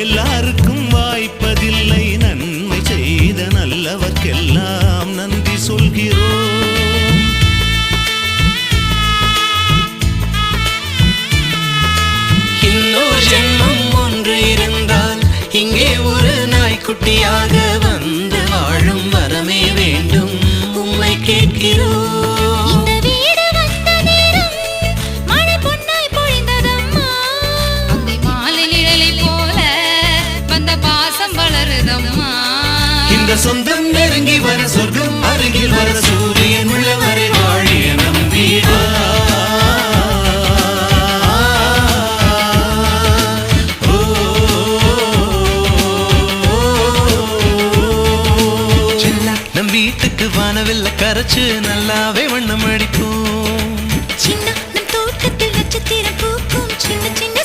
எல்லாருக்கும் வாய்ப்பதில்லை நன்மை செய்த நல்லவர்க்கெல்லாம் நன்றி சொல்கிறோம். இன்னொரு ஜென்மம் ஒன்று இருந்தால் இங்கே ஒரு நாய்க்குட்டியாக வந்து வாழும் வரமே வேண்டும் உம்மை கேட்கிறோம். இந்த சொந்தம் நெருங்கி வர சொர்க்கம் அருகில் வர சூரியன் உள்ளவரை வாழிய நம்பிவா. நம் வீட்டுக்கு வானவில்ல கரைச்சு நல்லாவே வண்ணம் அடிப்போம்.